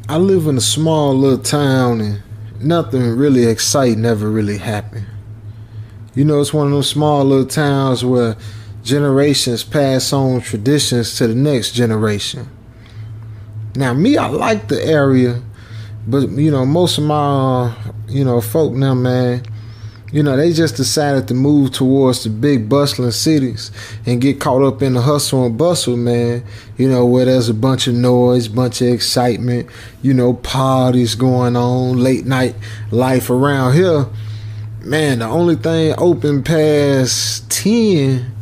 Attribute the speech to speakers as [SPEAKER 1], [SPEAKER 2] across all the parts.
[SPEAKER 1] I live in a small little town and nothing really exciting ever really happened. You know, it's one of those small little towns where generations pass on traditions to the next generation. Now, me, I like the area, but, most of my, folk now, man, they just decided to move towards the big bustling cities and get caught up in the hustle and bustle, man. Where there's a bunch of noise, bunch of excitement, parties going on, late night life around here. Man, the only thing open past 10,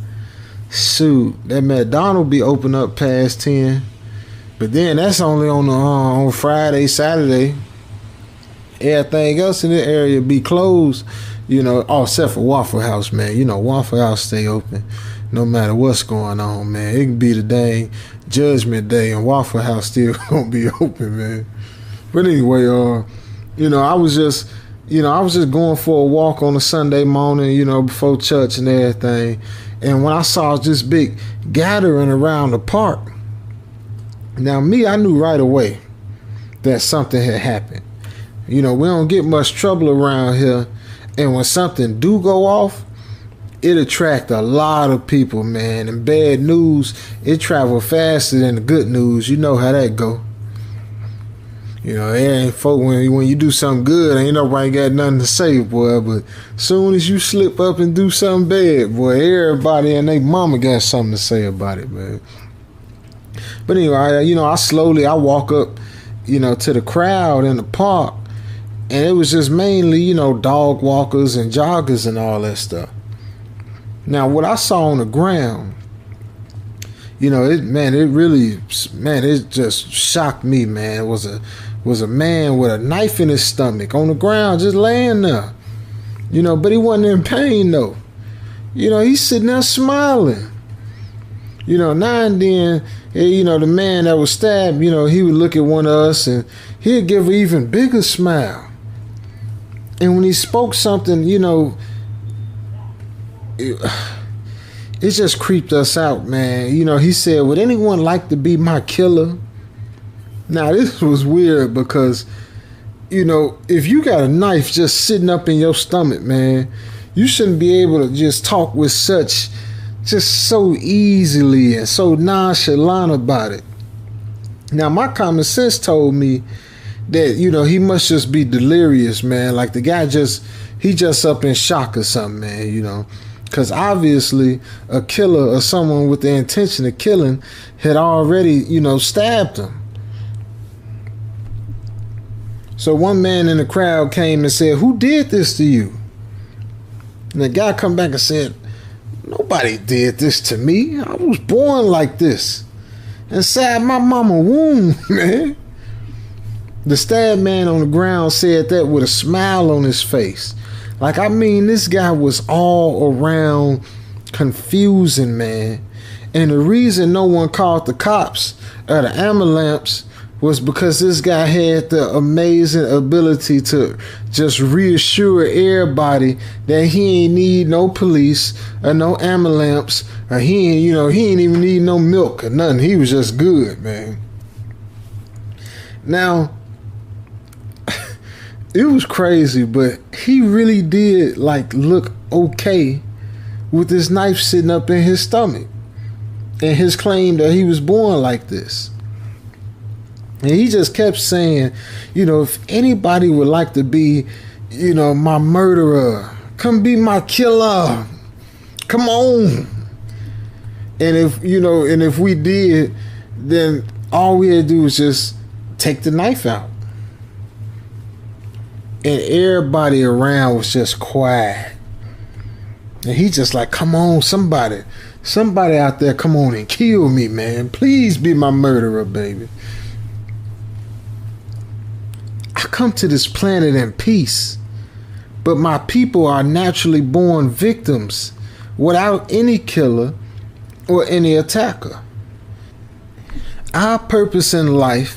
[SPEAKER 1] shoot, that McDonald's be open up past 10. But then that's only on Friday, Saturday. Everything else in the area be closed. Except for Waffle House, man. Waffle House stay open no matter what's going on, man. It can be the day, Judgment Day, and Waffle House still gonna be open, man. But anyway, I was just going for a walk on a Sunday morning, before church and everything. And when I saw this big gathering around the park, now me, I knew right away that something had happened. We don't get much trouble around here. And when something do go off, it attract a lot of people, man. And bad news, it travel faster than the good news. You know how that go. There ain't folk when you do something good, ain't nobody got nothing to say, boy. But soon as you slip up and do something bad, boy, everybody and their mama got something to say about it, man. But anyway, I walk up, to the crowd in the park. And it was just mainly, dog walkers and joggers and all that stuff. Now, what I saw on the ground, it just shocked me, man. It was a man with a knife in his stomach on the ground, just laying there. But he wasn't in pain, though. He's sitting there smiling. Now and then, the man that was stabbed, he would look at one of us and he'd give an even bigger smile. And when he spoke something, it just creeped us out, man. He said, "Would anyone like to be my killer?" Now, this was weird because, if you got a knife just sitting up in your stomach, man, you shouldn't be able to just talk with just so easily and so nonchalant about it. Now, my common sense told me that, he must just be delirious, man. Like the guy he just up in shock or something, man, Because obviously a killer or someone with the intention of killing had already, stabbed him. So one man in the crowd came and said, "Who did this to you?" And the guy come back and said, "Nobody did this to me. I was born like this. Inside my mama's womb, man." The stabbed man on the ground said that with a smile on his face. This guy was all around confusing, man. And the reason no one called the cops or the ambulance was because this guy had the amazing ability to just reassure everybody that he ain't need no police or no ambulance, or he ain't even need no milk or nothing. He was just good, man. Now, it was crazy, but he really did look okay with this knife sitting up in his stomach and his claim that he was born like this. And he just kept saying, if anybody would like to be, my murderer, come be my killer. Come on. And if we did, then all we had to do was just take the knife out. And everybody around was just quiet. And he just like, "Come on, somebody out there, come on and kill me, man. Please be my murderer, baby. I come to this planet in peace, but my people are naturally born victims without any killer or any attacker. Our purpose in life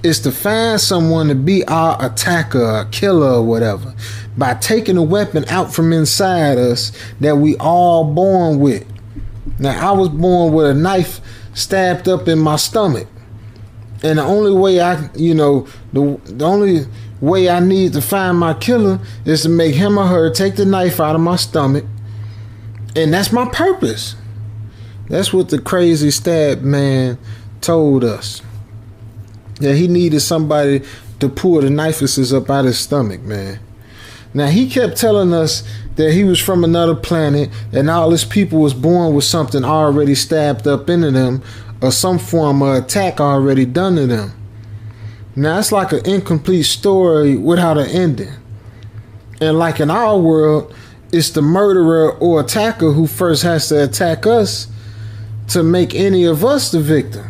[SPEAKER 1] is to find someone to be our attacker or killer or whatever by taking a weapon out from inside us that we all born with. Now, I was born with a knife stabbed up in my stomach. And the only way the only way I need to find my killer is to make him or her take the knife out of my stomach. And that's my purpose. That's what the crazy stab man told us. That he needed somebody to pull the knifelesses up out of his stomach, man. Now, he kept telling us that he was from another planet and all his people was born with something already stabbed up into them or some form of attack already done to them. Now, it's like an incomplete story without an ending. And like in our world, it's the murderer or attacker who first has to attack us to make any of us the victim.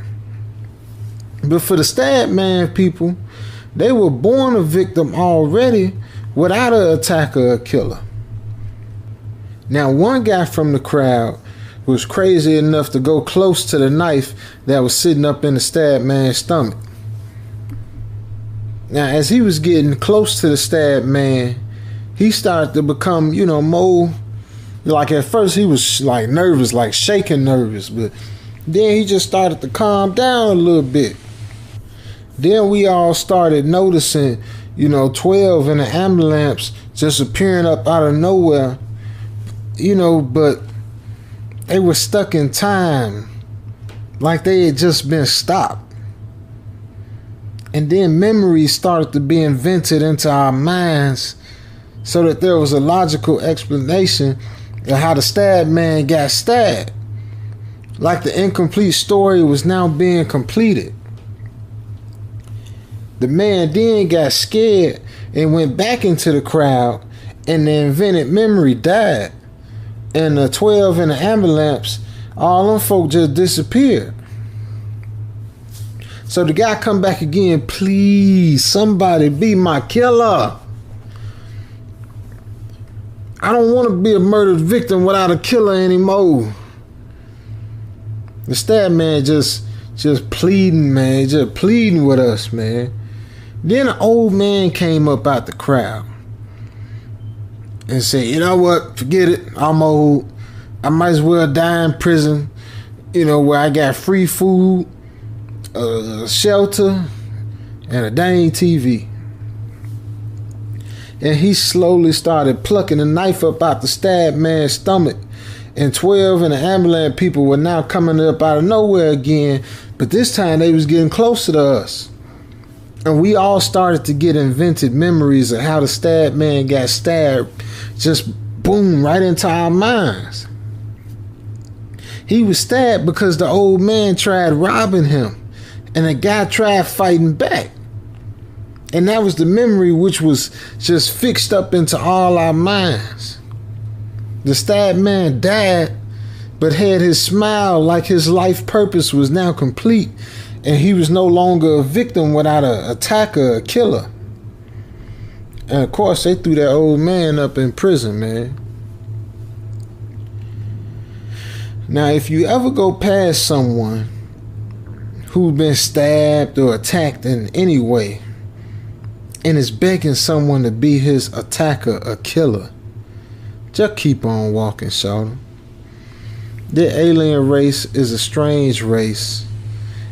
[SPEAKER 1] But for the stab man people, they were born a victim already without an attacker or killer. Now, one guy from the crowd was crazy enough to go close to the knife that was sitting up in the stab man's stomach. Now, as he was getting close to the stab man, he started to become, more, like at first he was like nervous, like shaking nervous, but then he just started to calm down a little bit. Then we all started noticing, 12 in the ambulance just appearing up out of nowhere, but they were stuck in time, like they had just been stopped. And then memories started to be invented into our minds so that there was a logical explanation of how the stab man got stabbed. Like the incomplete story was now being completed. The man then got scared and went back into the crowd, and the invented memory died. And the 12 in the ambulance, all them folk just disappeared. So the guy come back again, please, somebody be my killer. I don't want to be a murdered victim without a killer anymore. The stab man just pleading, man, just pleading with us, man. Then an old man came up out the crowd and said, you know what, forget it, I'm old. I might as well die in prison, where I got free food, shelter, and a dang TV. And he slowly started plucking the knife up out the stab man's stomach. And 12 in the ambulance people were now coming up out of nowhere again, but this time they was getting closer to us. And we all started to get invented memories of how the stab man got stabbed, just boom, right into our minds. He was stabbed because the old man tried robbing him, and the guy tried fighting back. And that was the memory which was just fixed up into all our minds. The stab man died, but had his smile like his life purpose was now complete, and he was no longer a victim without an attacker, a killer. And of course, they threw that old man up in prison, man. Now, if you ever go past someone who's been stabbed or attacked in any way and is begging someone to be his attacker or killer, just keep on walking, shawty. Their alien race is a strange race,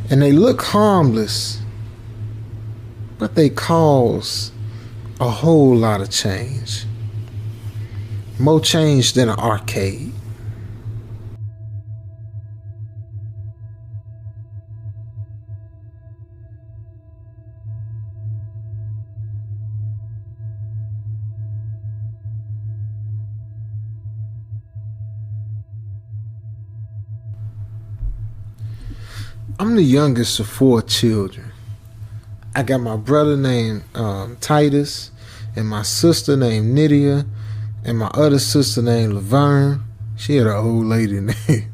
[SPEAKER 1] and they look harmless, but they cause a whole lot of change. More change than an arcade. I'm the youngest of 4 children. I got my brother named Titus, and my sister named Nydia, and my other sister named Laverne. She had an old lady name.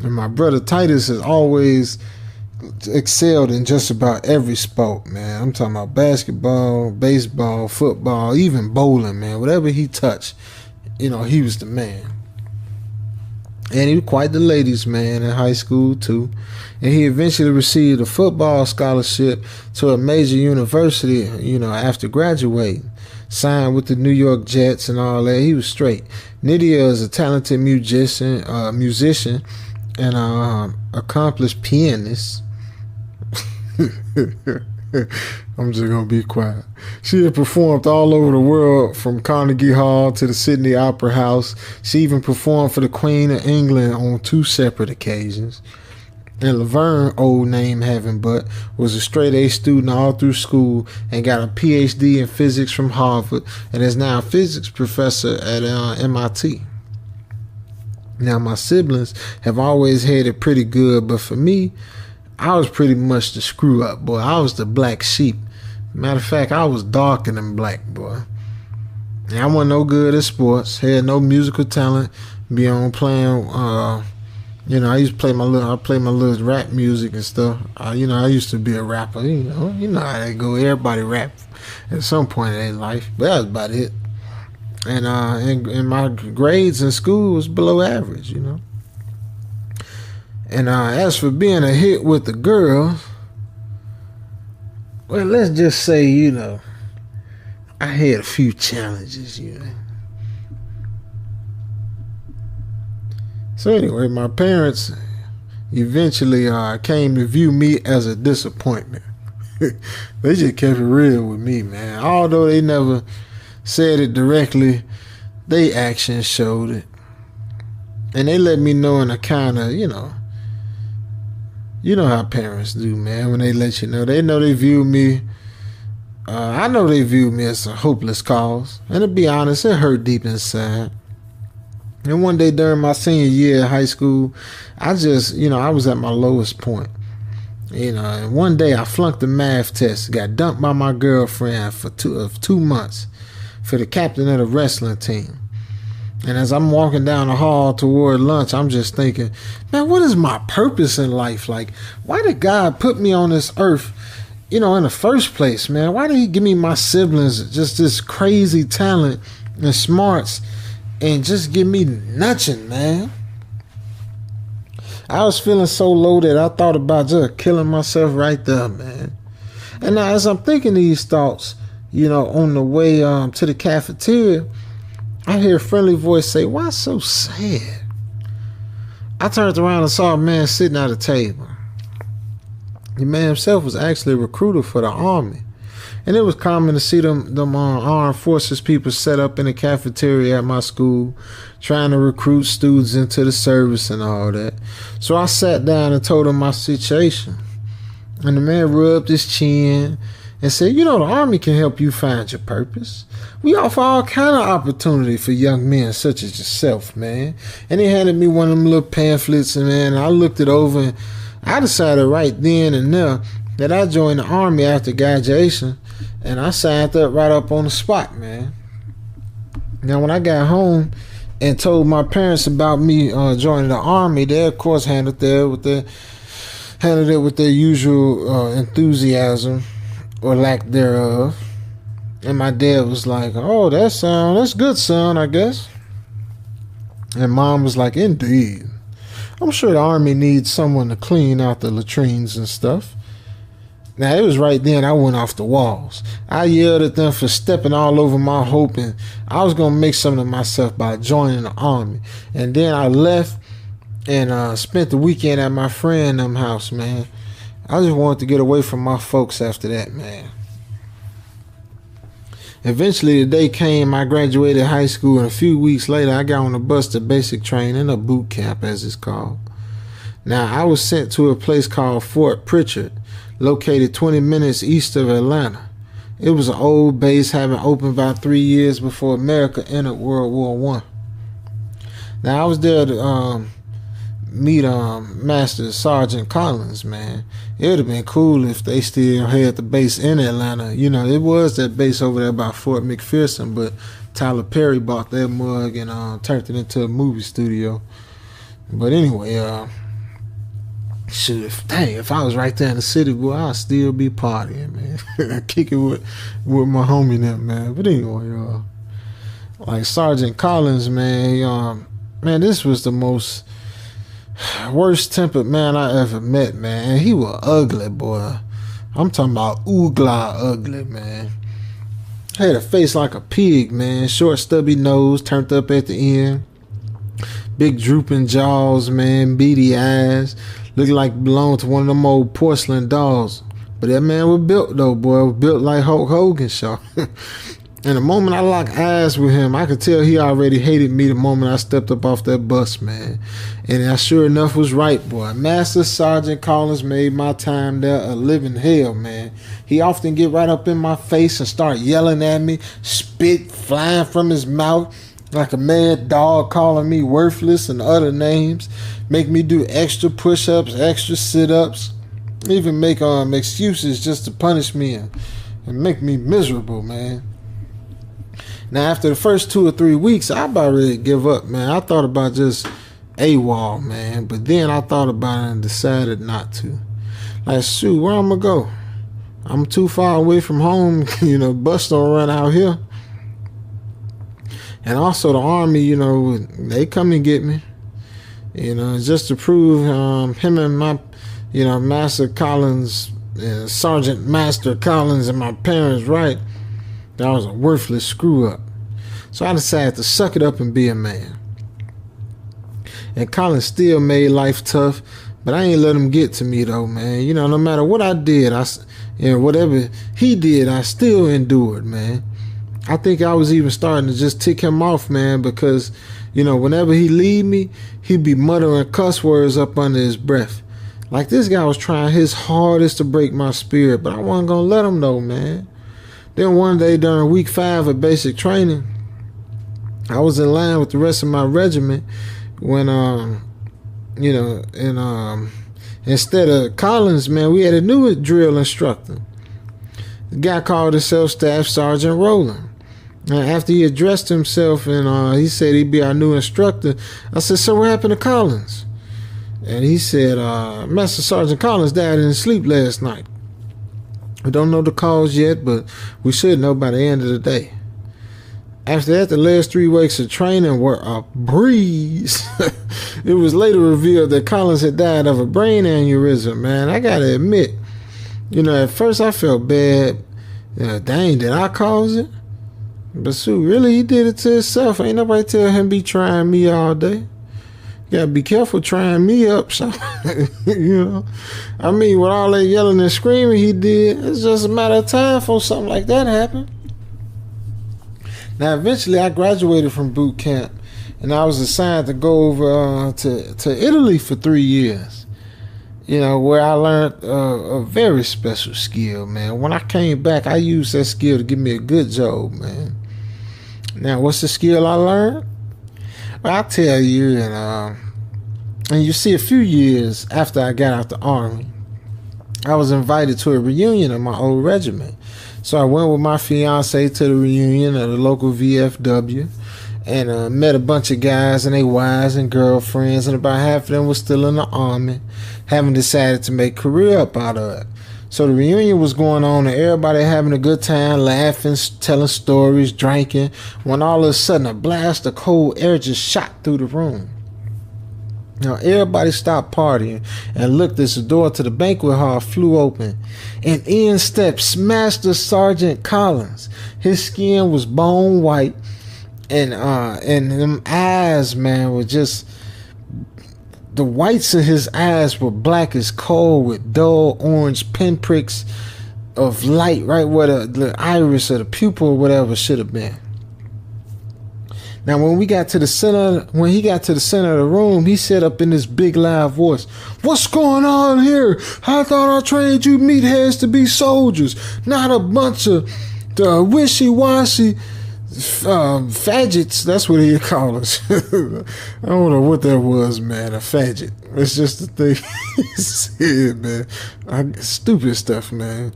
[SPEAKER 1] And my brother Titus has always excelled in just about every sport, man. I'm talking about basketball, baseball, football, even bowling, man. Whatever he touched, he was the man. And he was quite the ladies' man in high school, too. And he eventually received a football scholarship to a major university, after graduating. Signed with the New York Jets and all that. He was straight. Nydia is a talented musician and accomplished pianist. I'm just gonna be quiet. She had performed all over the world, from Carnegie Hall to the Sydney Opera House. She even performed for the Queen of England on 2 separate occasions. And Laverne, old name having but, was a straight A student all through school and got a PhD in physics from Harvard and is now a physics professor at MIT. Now, my siblings have always had it pretty good, but for me, I was pretty much the screw up, boy. I was the black sheep. Matter of fact, I was darker than black, boy. And I wasn't no good at sports, had no musical talent, be on playing, I used to play my little rap music and stuff. I used to be a rapper, you know how they go. Everybody rap at some point in their life, but that was about it. And my grades in school was below average, And as for being a hit with the girls, well, let's just say, I had a few challenges, So anyway, my parents eventually came to view me as a disappointment. They just kept it real with me, man. Although they never said it directly, they actions showed it. And they let me know in a kind of, you know how parents do, man, when they let you know. They know they view me, I know they view me as a hopeless cause. And to be honest, it hurt deep inside. And one day during my senior year of high school, I just, I was at my lowest point. And one day I flunked the math test, got dumped by my girlfriend for 2 months for the captain of the wrestling team. And as I'm walking down the hall toward lunch, I'm just thinking, man, what is my purpose in life? Like, why did God put me on this earth, in the first place, man? Why did he give me my siblings just this crazy talent and smarts and just give me nothing, man? I was feeling so low that I thought about just killing myself right there, man. And now as I'm thinking these thoughts, on the way to the cafeteria, I hear a friendly voice say, "Why so sad?" I turned around and saw a man sitting at a table. The man himself was actually a recruiter for the Army. And it was common to see them armed forces people set up in the cafeteria at my school, trying to recruit students into the service and all that. So I sat down and told him my situation. And the man rubbed his chin and said, the Army can help you find your purpose. We offer all kind of opportunity for young men such as yourself, man. And he handed me one of them little pamphlets, and man, I looked it over, and I decided right then and there that I joined the Army after graduation, and I signed up right up on the spot, man. Now, when I got home and told my parents about me joining the Army, they, of course, handled it with their usual enthusiasm or lack thereof. And my dad was like, "Oh, that's good, son, I guess." And mom was like, "Indeed. I'm sure the Army needs someone to clean out the latrines and stuff." Now, it was right then I went off the walls. I yelled at them for stepping all over my hope, and I was going to make something of myself by joining the Army. And then I left and spent the weekend at my friend's house, man. I just wanted to get away from my folks after that, man. Eventually, the day came, I graduated high school, and a few weeks later, I got on a bus to basic training, or boot camp, as it's called. Now, I was sent to a place called Fort Pritchard, located 20 minutes east of Atlanta. It was an old base, having opened about 3 years before America entered World War I. Now, I was there to meet Master Sergeant Collins, man. It would have been cool if they still had the base in Atlanta. It was that base over there by Fort McPherson, but Tyler Perry bought that mug and turned it into a movie studio. But anyway, if I was right there in the city, boy, I'd still be partying, man. Kick it with my homie and them, man. But anyway, like Sergeant Collins, man, this was the most worst tempered man I ever met, man. He was ugly, boy. I'm talking about oogla ugly, man. Had a face like a pig, man. Short, stubby nose, turned up at the end. Big drooping jaws, man. Beady eyes. Looked like belonged to one of them old porcelain dolls. But that man was built though, boy. Was built like Hulk Hogan, Shaw. And the moment I locked eyes with him, I could tell he already hated me the moment I stepped up off that bus, man. And I sure enough was right, boy. Master Sergeant Collins made my time there a living hell, man. He often get right up in my face and start yelling at me, spit flying from his mouth like a mad dog, calling me worthless and other names, make me do extra push-ups, extra sit-ups, even make excuses just to punish me and make me miserable, man. Now, after the first 2 or 3 weeks, I about ready to give up, man. I thought about just AWOL, man. But then I thought about it and decided not to. Like, shoot, where I'm going to go? I'm too far away from home. Bus don't run out here. And also the Army, they come and get me. Just to prove him and my, Master Collins, Sergeant Master Collins and my parents right. That was a worthless screw up. So I decided to suck it up and be a man. And Collins still made life tough, but I ain't let him get to me though, man. No matter what I did, whatever he did, I still endured, man. I think I was even starting to just tick him off, man, because, whenever he leave me, he'd be muttering cuss words up under his breath. Like this guy was trying his hardest to break my spirit, but I wasn't gonna let him know, man. Then one day during week 5 of basic training, I was in line with the rest of my regiment when, instead of Collins, man, we had a new drill instructor. The guy called himself Staff Sergeant Rowland. And after he addressed himself and he said he'd be our new instructor, I said, "So what happened to Collins?" And he said, "Master Sergeant Collins died in his sleep last night. We don't know the cause yet, but we should know by the end of the day." After that, the last 3 weeks of training were a breeze. It was later revealed that Collins had died of a brain aneurysm, man. I gotta admit, at first I felt bad. Dang, did I cause it? But Sue, really, he did it to himself. Ain't nobody tell him be trying me all day. You gotta be careful trying me up, so I mean, with all that yelling and screaming he did, it's just a matter of time for something like that happen. Now, eventually, I graduated from boot camp, and I was assigned to go over to Italy for 3 years. Where I learned a very special skill, man. When I came back, I used that skill to give me a good job, man. Now, what's the skill I learned? Well, I'll tell you, and you see, a few years after I got out the Army, I was invited to a reunion of my old regiment. So I went with my fiance to the reunion of the local VFW and met a bunch of guys and their wives and girlfriends, and about half of them was still in the Army, having decided to make career up out of it. So the reunion was going on and everybody having a good time, laughing, telling stories, drinking, when all of a sudden a blast of cold air just shot through the room. Now everybody stopped partying and looked as the door to the banquet hall flew open, and in steps Master Sergeant Collins. His skin was bone white, and them eyes, man, were just, the whites of his eyes were black as coal with dull orange pinpricks of light right where the iris or the pupil or whatever should have been. Now, when he got to the center of the room, he said up in this big loud voice, "What's going on here? I thought I trained you meatheads to be soldiers, not a bunch of the wishy-washy faggots." That's what he'd call us. I don't know what that was, man, a faggot. It's just the thing he said, man. Stupid stuff, man.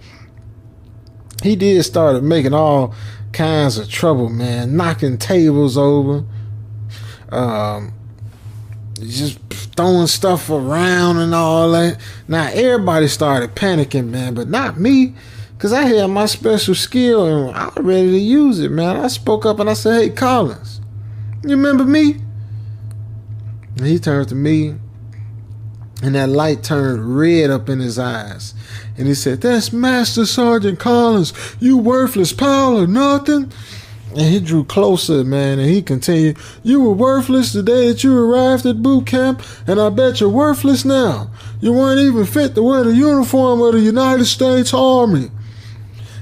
[SPEAKER 1] He did start making all kinds of trouble, man, knocking tables over, just throwing stuff around and all that. Now everybody started panicking, man, but not me, because I had my special skill and I was ready to use it, man. I spoke up and I said, "Hey, Collins, you remember me?" And he turned to me and that light turned red up in his eyes. And he said, "That's Master Sergeant Collins, you worthless pal or nothing." And he drew closer, man, and he continued, "You were worthless the day that you arrived at boot camp, and I bet you're worthless now. You weren't even fit to wear the uniform of the United States Army."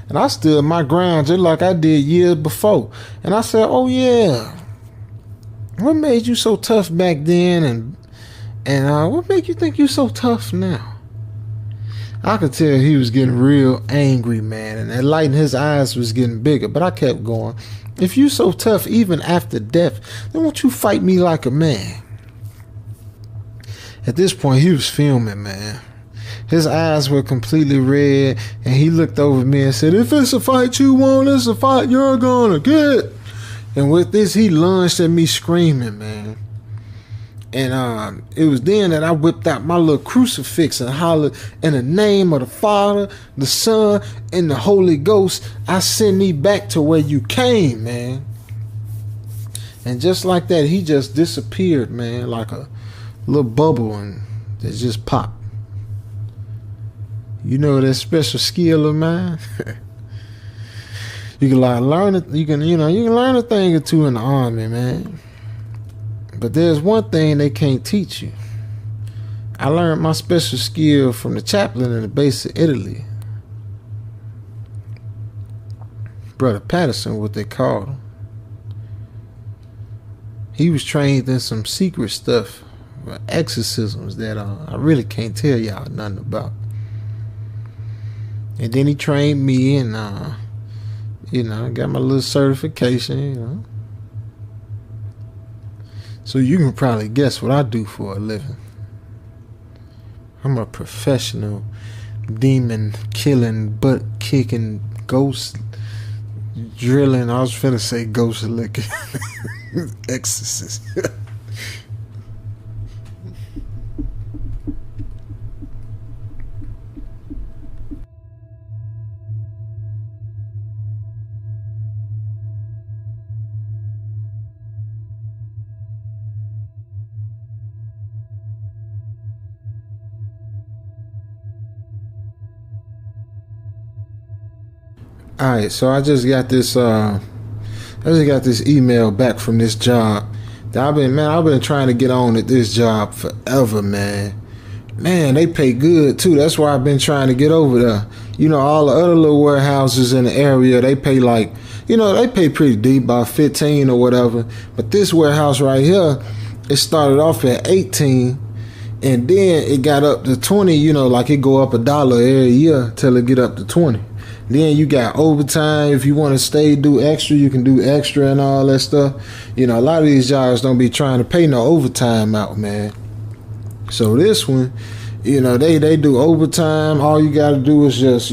[SPEAKER 1] And I stood my ground just like I did years before. And I said, "Oh yeah, what made you so tough back then, and what made you think you so tough now?" I could tell he was getting real angry, man, and that light in his eyes was getting bigger, but I kept going. "If you so tough even after death, then won't you fight me like a man?" At this point, he was filming, man. His eyes were completely red, and he looked over at me and said, "If it's a fight you want, it's a fight you're gonna get." And with this, he lunged at me screaming, man. And it was then that I whipped out my little crucifix and hollered, "In the name of the Father, the Son, and the Holy Ghost, I send thee back to where you came, man." And just like that, he just disappeared, man, like a little bubble, and it just popped. You know that special skill of mine? You can learn it. You can learn a thing or two in the army, man. But there's one thing they can't teach you. I learned my special skill from the chaplain in the base of Italy. Brother Patterson, what they called him. He was trained in some secret stuff, exorcisms that I really can't tell y'all nothing about. And then he trained me, and I got my little certification, So you can probably guess what I do for a living. I'm a professional demon killing, butt kicking, ghost drilling. I was finna say ghost licking exorcist. All right, so I just got this email back from this job that I've been trying to get on at this job forever, man. Man, they pay good too. That's why I've been trying to get over there. All the other little warehouses in the area, they pay they pay pretty deep, about 15 or whatever. But this warehouse right here, it started off at 18, and then it got up to 20. It go up $1 every year till it get up to 20. Then you got overtime. If you want to stay, do extra, you can do extra and all that stuff. A lot of these jobs don't be trying to pay no overtime out, man. So this one, they do overtime. All you got to do is just,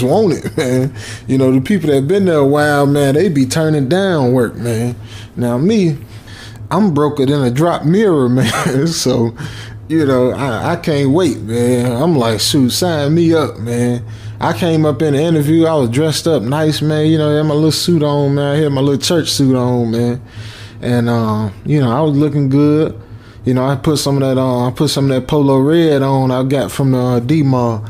[SPEAKER 1] want it, man. The people that been there a while, man, they be turning down work, man. Now me, I'm broker than a drop mirror, man. So, I can't wait, man. I'm like, shoot, sign me up, man. I came up in the interview. I was dressed up nice, man. I had my little suit on, man. I had my little church suit on, man. And, I was looking good. I put some of that on. I put some of that polo red on I got from the D-Mall.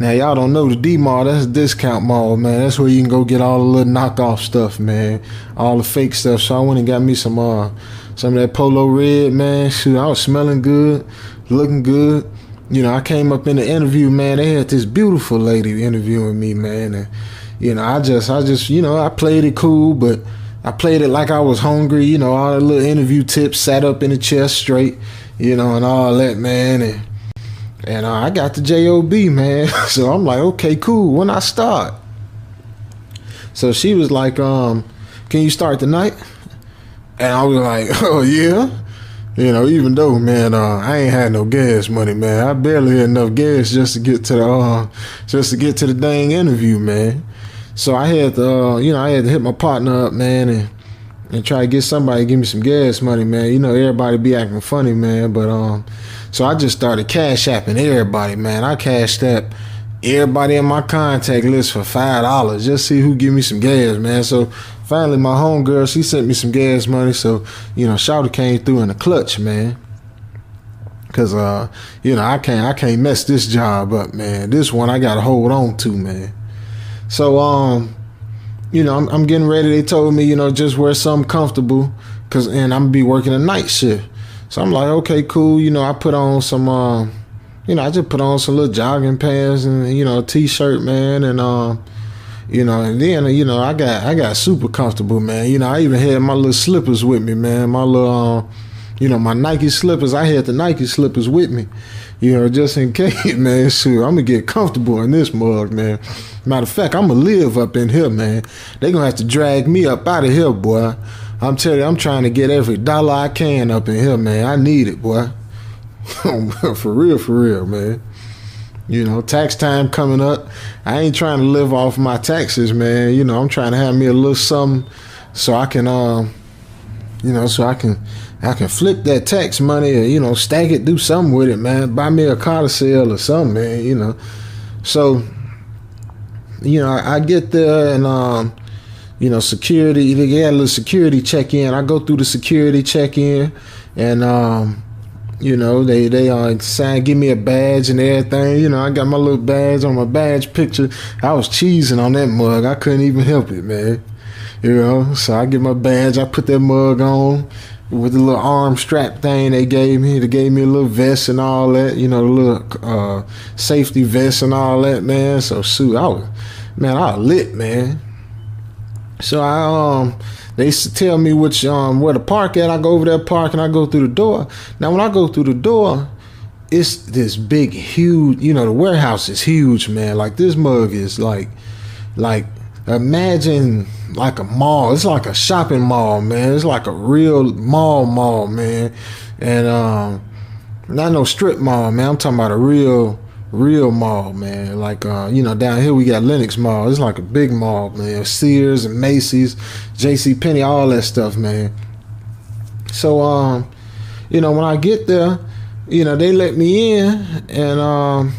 [SPEAKER 1] Now, y'all don't know the D-Mall. That's a discount mall, man. That's where you can go get all the little knockoff stuff, man. All the fake stuff. So I went and got me some of that polo red, man. Shoot, I was smelling good. Looking good. I came up in the interview, man. They had this beautiful lady interviewing me, man. And, I just, I played it cool, but I played it like I was hungry, all the little interview tips, sat up in the chair straight, and all that, man. And I got the job, man. So I'm like, okay, cool. When I start? So she was like, can you start tonight? And I was like, oh, yeah. Even though, man, I ain't had no gas money, man. I barely had enough gas just to get to the dang interview, man. So I had to, I had to hit my partner up, man, and try to get somebody to give me some gas money, man. Everybody be acting funny, man. But so I just started cash apping everybody, man. I cashed app everybody in my contact list for $5, just see who give me some gas, man. So finally, my homegirl, she sent me some gas money. So, Shawty came through in the clutch, man. Cause I can't mess this job up, man. This one I gotta hold on to, man. So I'm getting ready. They told me, just wear something comfortable, and I'm gonna be working a night shift. So I'm like, okay, cool. I put on some, I just put on some little jogging pants and a t-shirt, man, and and then I got super comfortable, man. I even had my little slippers with me, man. My little, my Nike slippers. I had the Nike slippers with me, just in case, man. Shoot, I'm gonna get comfortable in this mug, man. Matter of fact, I'm gonna live up in here, man. They gonna have to drag me up out of here, boy. I'm telling you, I'm trying to get every dollar I can up in here, man. I need it, boy. For real, man. Tax time coming up. I ain't trying to live off my taxes, man. I'm trying to have me a little something so I can, so I can flip that tax money or, stack it, do something with it, man. Buy me a car sale or something, man, So, I get there and, security, they got a little security check-in. I go through the security check-in and, they sign, give me a badge and everything. I got my little badge on my badge picture. I was cheesing on that mug. I couldn't even help it, man. So I get my badge. I put that mug on with the little arm strap thing they gave me. They gave me a little vest and all that, the little safety vest and all that, man. So shoot, I was lit, man. So they tell me where to park at. I go over there, park, and I go through the door. Now, when I go through the door, it's this big, huge, the warehouse is huge, man. Like, this mug is like imagine like a mall. It's like a shopping mall, man. It's like a real mall, man. And not no strip mall, man. I'm talking about a real mall, man. Like, down here we got Lenox Mall. It's like a big mall, man. Sears and Macy's, JCPenney, all that stuff, man. So, when I get there, they let me in, and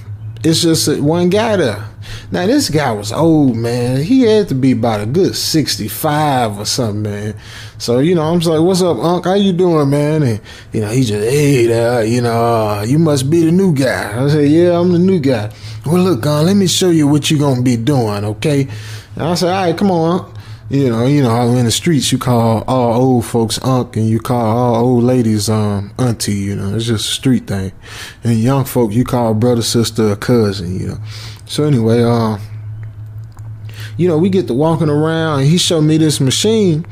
[SPEAKER 1] it's just one guy there. Now, this guy was old, man. He had to be about a good 65 or something, man. So, I'm just like, what's up, Unc? How you doing, man? And, he just, hey, there, you must be the new guy. I said, yeah, I'm the new guy. Well, look, let me show you what you going to be doing, okay? And I said, all right, come on, Unc. How in the streets you call all old folks Unc, and you call all old ladies auntie, it's just a street thing. And young folk you call brother, sister, or cousin, So anyway, we get to walking around, and he showed me this machine,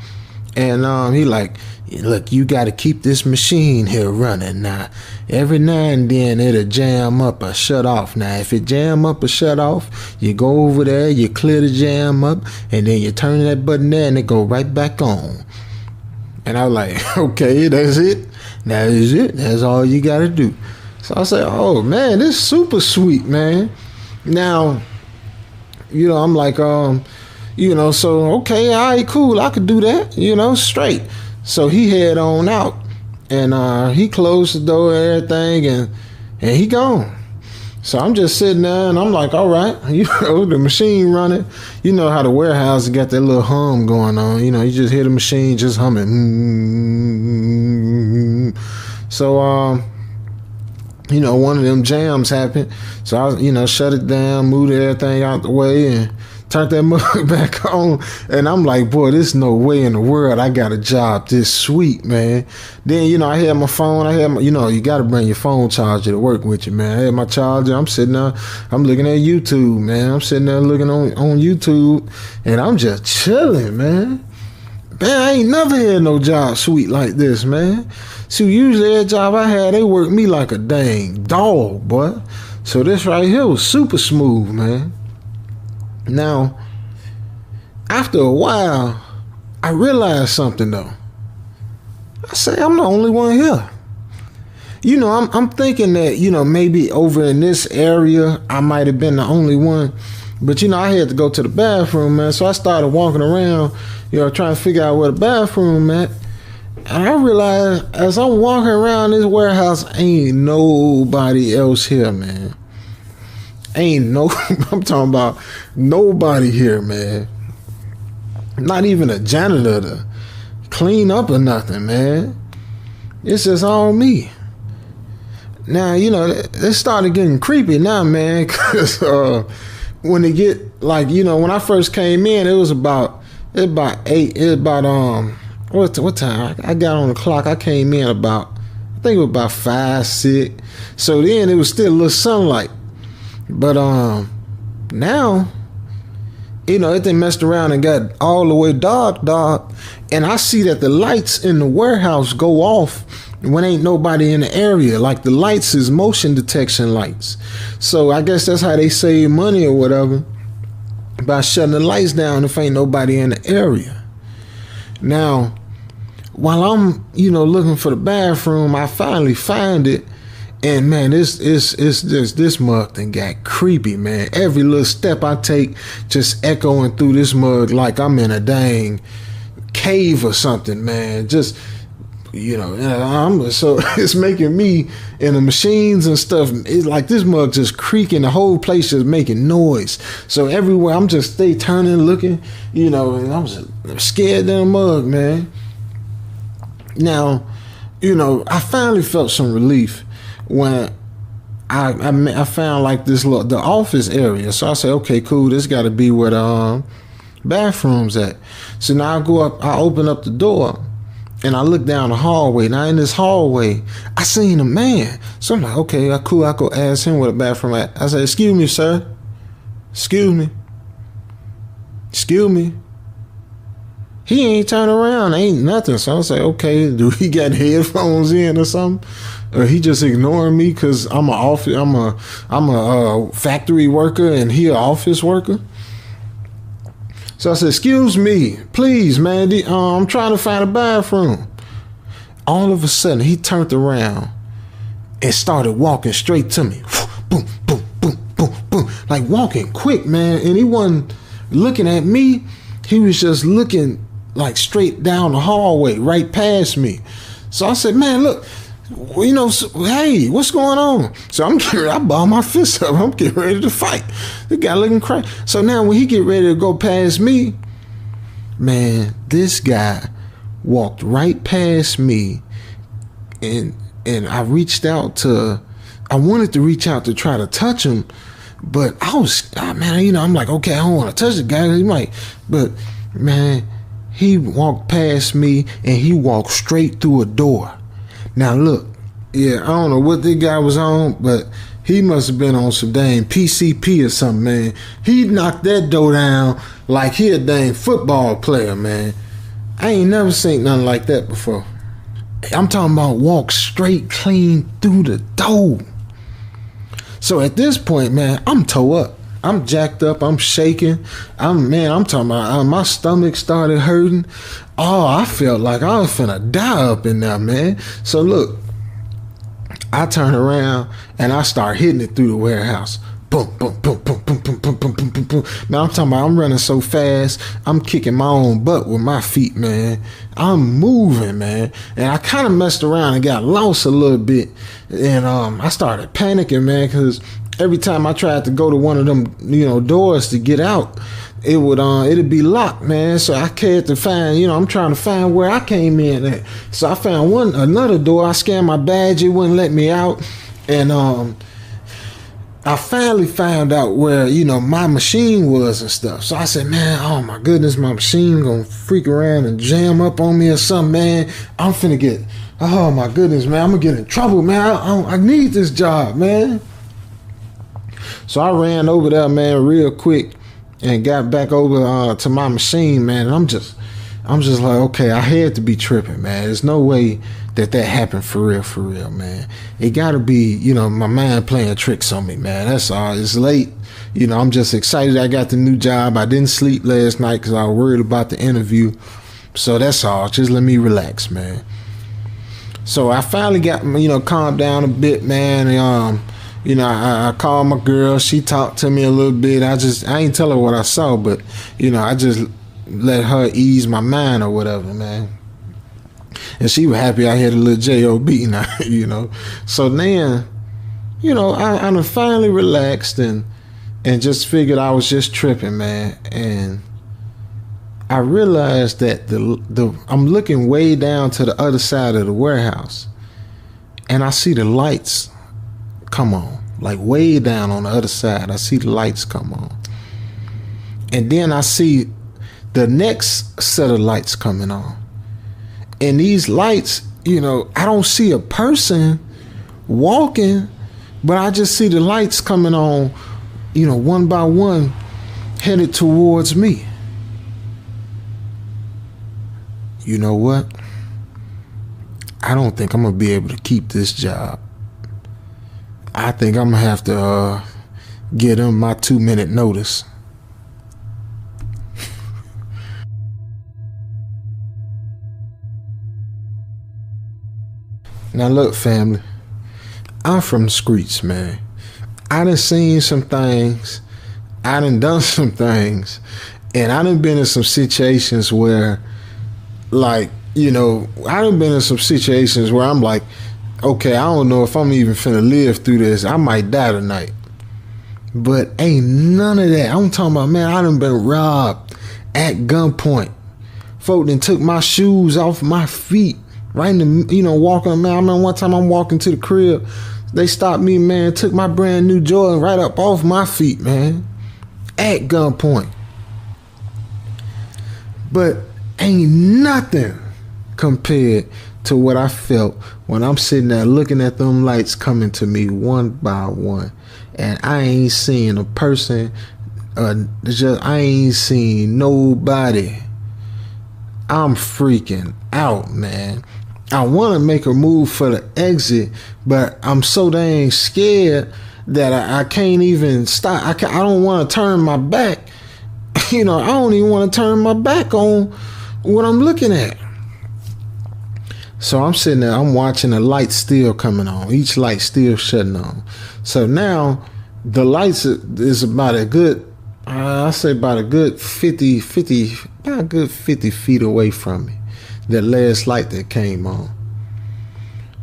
[SPEAKER 1] and he like, look, you got to keep this machine here running. Now, every now and then it'll jam up or shut off. Now, if it jam up or shut off, you go over there, you clear the jam up, and then you turn that button there, and it go right back on. And I was like, okay, that's it. That is it. That's all you got to do. So I said, oh, man, this is super sweet, man. Now, I'm like, so, okay, all right, cool. I could do that, straight. So he head on out, and he closed the door and everything, and he gone. So I'm just sitting there, and I'm like, all right, the machine running. You know how the warehouse got that little hum going on. You just hear the machine just humming. So, one of them jams happened. So I, shut it down, moved everything out the way, and turned that mug back on. And I'm like, boy, there's no way in the world I got a job this sweet, man. Then, I had my phone. I had my, you got to bring your phone charger to work with you, man. I had my charger. I'm sitting there. I'm looking at YouTube, man. I'm sitting there looking on YouTube, and I'm just chilling, man. Man, I ain't never had no job sweet like this, man. So usually that job I had, they worked me like a dang dog, boy. So this right here was super smooth, man. Now, after a while, I realized something, though. I say, I'm the only one here. I'm thinking that, maybe over in this area, I might have been the only one. But, I had to go to the bathroom, man. So I started walking around, trying to figure out where the bathroom at. And I realized as I'm walking around this warehouse, ain't nobody else here, man. I'm talking about nobody here, man. Not even a janitor to clean up or nothing, man. It's just all me. Now, it started getting creepy now, man, because when they get, like, when I first came in, it was about It's about 8. It's about what time? I got on the clock. I came in about, I think it was about 5, 6. So then it was still a little sunlight. But now, you know, it then messed around and got all the way dark, and I see that the lights in the warehouse go off when ain't nobody in the area. Like the lights is motion detection lights. So I guess that's how they save money or whatever, by shutting the lights down if ain't nobody in the area. Now, while I'm, you know, looking for the bathroom, I finally find it. And man, this mug thing got creepy, man. Every little step I take just echoing through this mug like I'm in a dang cave or something, man. Just, you know, so it's making me in the machines and stuff. It's like this mug just creaking, the whole place just making noise. So everywhere I'm just stay turning, looking, you know, and I'm scared of the mug, man. Now, you know, I finally felt some relief when I found like this little, the office area. So I said, okay, cool, this got to be where the bathroom's at. So now I go up, I open up the door, and I look down the hallway. Now in this hallway, I seen a man. So I'm like, okay, cool, I go ask him where the bathroom at. I said, excuse me, sir. Excuse me. Excuse me. He ain't turn around, ain't nothing. So I say, okay, do he got headphones in or something? Or he just ignoring me because I'm a factory worker and he an office worker? So I said, excuse me, please, man, I'm trying to find a bathroom. All of a sudden, he turned around and started walking straight to me. Boom, boom, boom, boom, boom. Like walking quick, man. And he wasn't looking at me. He was just looking like straight down the hallway, right past me. So I said, man, look, you know, hey, what's going on? So I ball my fist up. I'm getting ready to fight. The guy looking crazy. So now when he get ready to go past me, man, this guy walked right past me, and I reached out to, I wanted to reach out to try to touch him, but man, you know, I'm like, okay, I don't want to touch the guy. He might, but man, he walked past me and he walked straight through a door. Now look, yeah, I don't know what this guy was on, but he must have been on some dang PCP or something, man. He knocked that door down like he a dang football player, man. I ain't never seen nothing like that before. I'm talking about walk straight clean through the door. So at this point, man, I'm toe up. I'm jacked up. I'm shaking. I'm talking about my stomach started hurting. Oh, I felt like I was finna die up in there, man. So look, I turn around and I start hitting it through the warehouse. Boom, boom, boom, boom, boom, boom, boom, boom, boom, boom, boom. Now I'm talking about I'm running so fast, I'm kicking my own butt with my feet, man. I'm moving, man. And I kind of messed around and got lost a little bit. And I started panicking, man, because every time I tried to go to one of them, you know, doors to get out, it'd be locked, man. So I had to find, you know, I'm trying to find where I came in at. So I found another door. I scanned my badge, it wouldn't let me out. And I finally found out where, you know, my machine was and stuff. So I said, man, oh my goodness, my machine gonna freak around and jam up on me or something, man. I'm finna get, oh my goodness, man, I'm gonna get in trouble, man. I need this job, man. So I ran over there, man, real quick and got back over to my machine, man. And I'm just like, okay, I had to be tripping, man. There's no way that happened for real, man. It gotta be, you know, my mind playing tricks on me, man. That's all. It's late. You know, I'm just excited I got the new job. I didn't sleep last night because I was worried about the interview. So that's all. Just let me relax, man. So I finally got, you know, calmed down a bit, man. And, you know, I called my girl. She talked to me a little bit. I ain't tell her what I saw, but, you know, I just let her ease my mind or whatever, man. And she was happy I had a little J.O.B. now, you know. So then, you know, I finally relaxed and just figured I was just tripping, man. And I realized that I'm looking way down to the other side of the warehouse, and I see the lights come on, like way down on the other side. I see the lights come on, and then I see the next set of lights coming on. And these lights, I don't see a person walking, but I just see the lights coming on, one by one, headed towards me. You know what? I don't think I'm going to be able to keep this job. I think I'm going to have to give them my 2-minute notice. Now look, family, I'm from the streets, man. I done seen some things. I done some things. And I done been in some situations where, like, I done been in some situations where I'm like, okay, I don't know if I'm even finna live through this. I might die tonight. But ain't none of that. I'm talking about, man, I done been robbed at gunpoint. Folk done took my shoes off my feet. Right in the, walking, man. I remember one time I'm walking to the crib. They stopped me, man, took my brand new Jordan right up off my feet, man. At gunpoint. But ain't nothing compared to what I felt when I'm sitting there looking at them lights coming to me one by one. And I ain't seen a person, I ain't seen nobody. I'm freaking out, man. I want to make a move for the exit, but I'm so dang scared that I can't even stop. I don't want to turn my back. I don't even want to turn my back on what I'm looking at. So I'm sitting there, I'm watching the lights still coming on. Each light still shutting on. So now the lights is about a good, I say about a good 50 feet away from me. That last light that came on.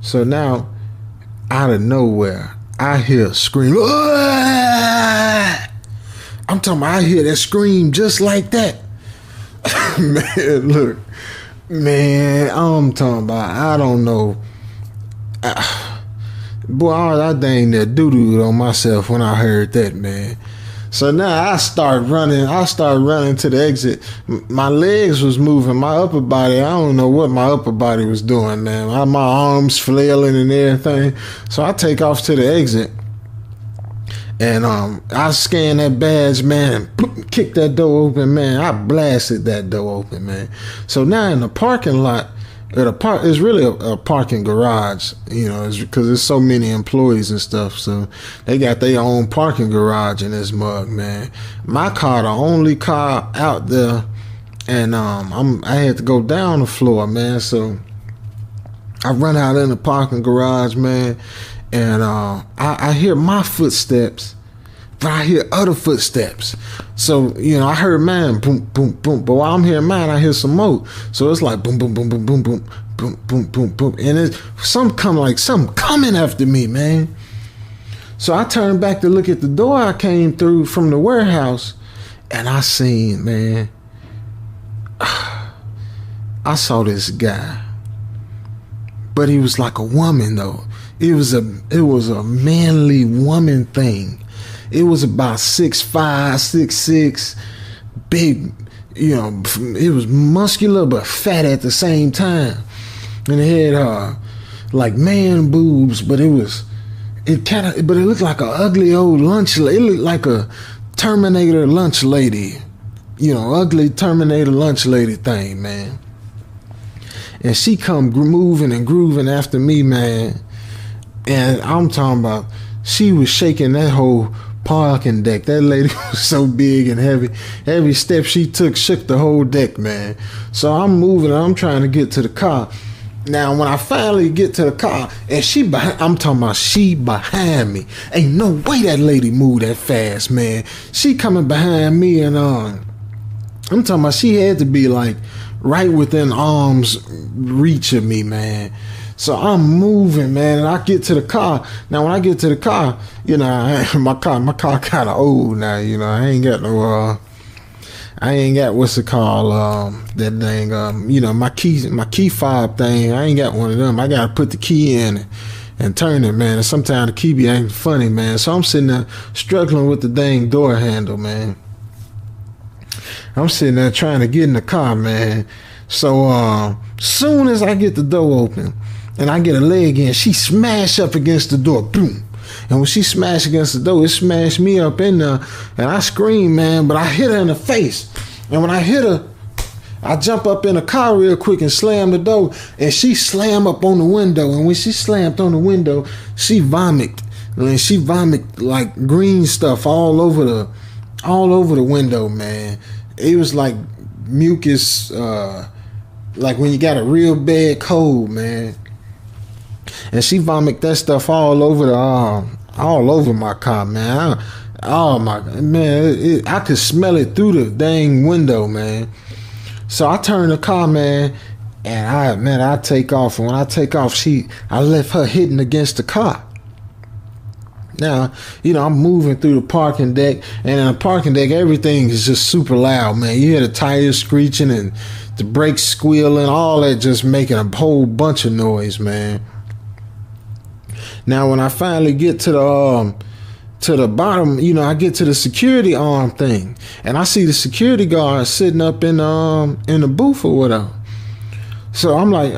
[SPEAKER 1] So now, out of nowhere, I hear a scream. I'm talking about, I hear that scream just like that. Man, look. Man, I'm talking about, I don't know. Boy, I dang that doo-doo on myself when I heard that, man. So now I start running to the exit. My legs was moving, my upper body, I don't know what my upper body was doing, man. My arms flailing and everything. So I take off to the exit. And I scan that badge, man, and kick that door open, man. I blasted that door open, man. So now in the parking lot, it's really a parking garage, because there's so many employees and stuff. So they got their own parking garage in this mug, man. My car, the only car out there, and I had to go down the floor, man. So I run out in the parking garage, man, and I hear my footsteps, but I hear other footsteps. So, I heard mine, boom, boom, boom. But while I'm hearing mine, I hear some more. So it's like boom, boom, boom, boom, boom, boom, boom, boom, boom, boom. And it's something coming after me, man. So I turned back to look at the door I came through from the warehouse. And I seen, man, I saw this guy. But he was like a woman, though. It was a manly woman thing. It was about 6'5", 6'6", big, it was muscular but fat at the same time. And it had like man boobs, but it looked like an ugly old lunch lady. It looked like a Terminator lunch lady. Ugly Terminator lunch lady thing, man. And she come moving and grooving after me, man. And I'm talking about, she was shaking that whole parking deck. That lady was so big and heavy. Every step she took shook the whole deck, man. So I'm moving, I'm trying to get to the car. Now, when I finally get to the car, and I'm talking about she behind me. Ain't no way that lady moved that fast, man. She coming behind me, and I'm talking about she had to be like right within arm's reach of me, man. So I'm moving, man, and I get to the car. Now, when I get to the car, my car kind of old now. I ain't got no, what's it called? That thing, my key fob thing. I ain't got one of them. I gotta put the key in and turn it, man. And sometimes the key be acting funny, man. So I'm sitting there struggling with the dang door handle, man. I'm sitting there trying to get in the car, man. So soon as I get the door open and I get a leg in, she smashed up against the door. Boom. And when she smashed against the door, it smashed me up in there. And I screamed, man, but I hit her in the face. And when I hit her, I jump up in the car real quick and slam the door. And she slammed up on the window. And when she slammed on the window, she vomited. And she vomited like green stuff all over the window, man. It was like mucus, like when you got a real bad cold, man. And she vomited that stuff all over my car, man. I could smell it through the dang window, man. So I turned the car, man, and I take off. And when I take off, I left her hitting against the car. Now, I'm moving through the parking deck, and in the parking deck, everything is just super loud, man. You hear the tires screeching and the brakes squealing, all that just making a whole bunch of noise, man. Now, when I finally get to the bottom, I get to the security arm thing, and I see the security guard sitting up in the booth or whatever. So I'm like,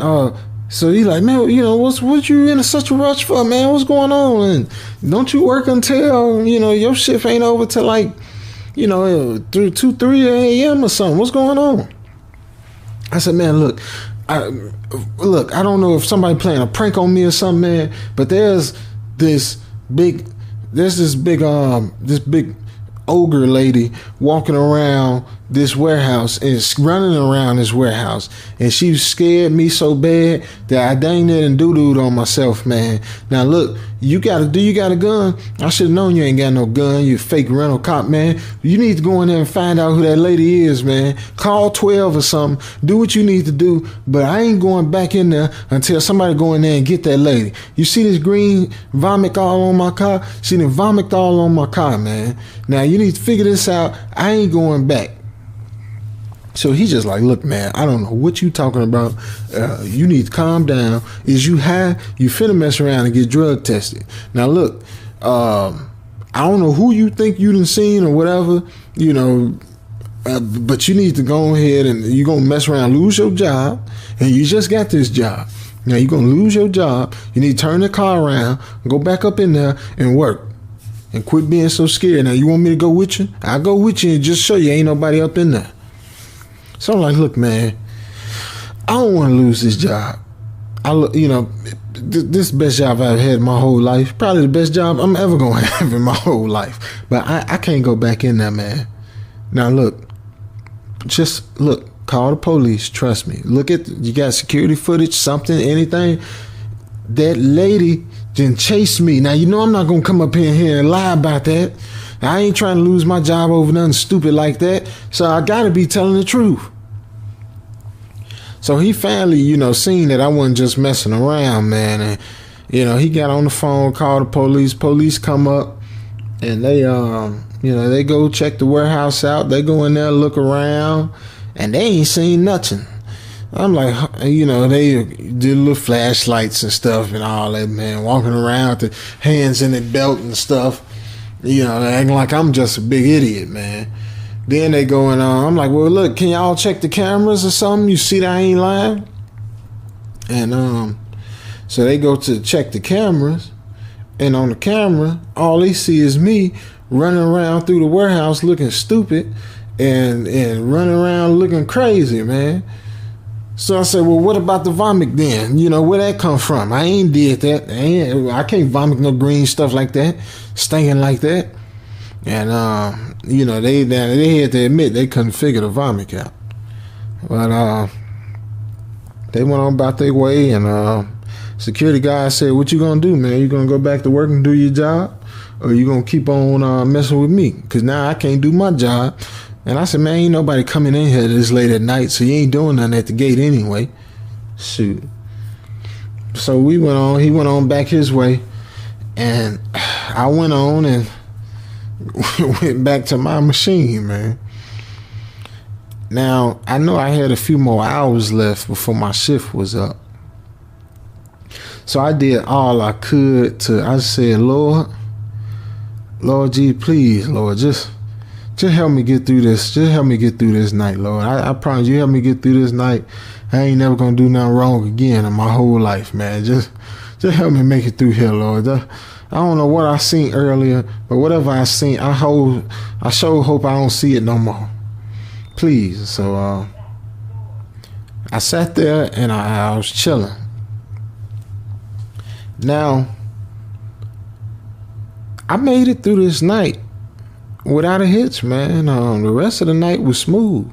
[SPEAKER 1] so he's like, man, what you in such a rush for, man? What's going on? And don't you work until, your shift ain't over till like, 3 a.m. or something? What's going on? I said, man, look, I don't know if somebody playing a prank on me or something, man, but there's this big ogre lady walking around this warehouse and running around this warehouse, and she scared me so bad that I dang it and doo-dooed on myself, man. Now look, you got a gun? I should have known you ain't got no gun, you fake rental cop, man. You need to go in there and find out who that lady is, man. Call 12 or something. Do what you need to do, but I ain't going back in there until somebody go in there and get that lady. You see this green vomit all on my car? She done vomit all on my car, man. Now you need to figure this out. I ain't going back. So he's just like, look, man, I don't know what you talking about. You need to calm down. Is you high? You finna mess around and get drug tested. Now, look, I don't know who you think you done seen or whatever, but you need to go ahead and you're going to mess around, lose your job, and you just got this job. Now, you're going to lose your job. You need to turn the car around, go back up in there and work. And quit being so scared. Now, you want me to go with you? I'll go with you and just show you ain't nobody up in there. So I'm like, look, man, I don't want to lose this job. This is the best job I've had in my whole life. Probably the best job I'm ever going to have in my whole life. But I can't go back in there, man. Now, look, call the police. Trust me. You got security footage, something, anything. That lady didn't chase me. Now, I'm not going to come up in here and lie about that. I ain't trying to lose my job over nothing stupid like that. So I got to be telling the truth. So he finally, seen that I wasn't just messing around, man. And, he got on the phone, called the police. Police come up and they, they go check the warehouse out. They go in there, look around, and they ain't seen nothing. I'm like, they did little flashlights and stuff and all that, man, walking around with their hands in their belt and stuff, acting like I'm just a big idiot, man. Then they going on. I'm like, well, look, can y'all check the cameras or something? You see that I ain't lying? And so they go to check the cameras, and on the camera, all they see is me running around through the warehouse looking stupid and running around looking crazy, man. So I said, well, what about the vomit then? Where that come from? I ain't did that. I can't vomit no green stuff like that, stinking like that. And, they had to admit they couldn't figure the vomit out. But they went on about their way, and security guy said, what you going to do, man? You going to go back to work and do your job? Or you going to keep on messing with me? Because now I can't do my job. And I said, man, ain't nobody coming in here this late at night, so you ain't doing nothing at the gate anyway. Shoot. So we went on. He went on back his way, and I went on and went back to my machine, man. Now, I know I had a few more hours left before my shift was up. So I did all I could I said, Lord, gee, please, Lord, just just help me get through this. Just help me get through this night, Lord. I promise you, help me get through this night. I ain't never gonna do nothing wrong again in my whole life, man. Just help me make it through here, Lord. I don't know what I seen earlier, but whatever I seen, I sure hope I don't see it no more. Please. So I sat there and I was chilling. Now, I made it through this night without a hitch, man. The rest of the night was smooth.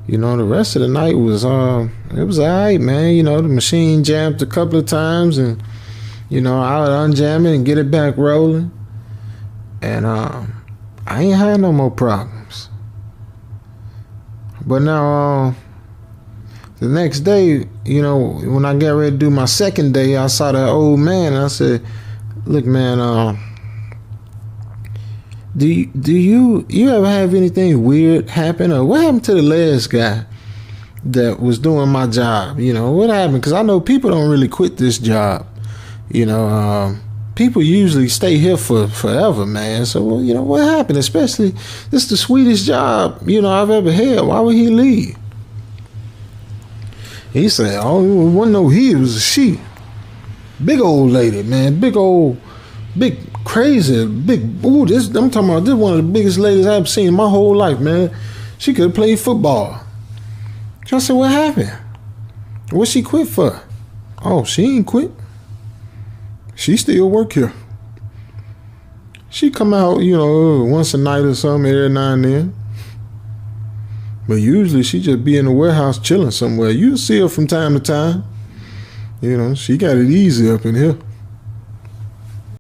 [SPEAKER 1] You know, the rest of the night was it was alright, man. You know, the machine jammed a couple of times, and you know, I would unjam it and get it back rolling. And I ain't had no more problems. But now the next day, you know, when I got ready to do my second day, I saw that old man and I said, "Look, man, do you ever have anything weird happen, or what happened to the last guy that was doing my job? You know, what happened? Because I know people don't really quit this job. You know, people usually stay here for forever, man. So, you know, what happened? Especially, this is the sweetest job, you know, I've ever had. Why would he leave?" He said, "Oh, it wasn't no he, it was a she. Big old lady, man. Big crazy, ooh, I'm talking about this one of the biggest ladies I've seen in my whole life, man. She could have played football." I said, "What happened? What she quit for?" "Oh, she ain't quit. She still work here. She come out, you know, once a night or something every now and then. But usually she just be in the warehouse chilling somewhere. You see her from time to time. You know, she got it easy up in here."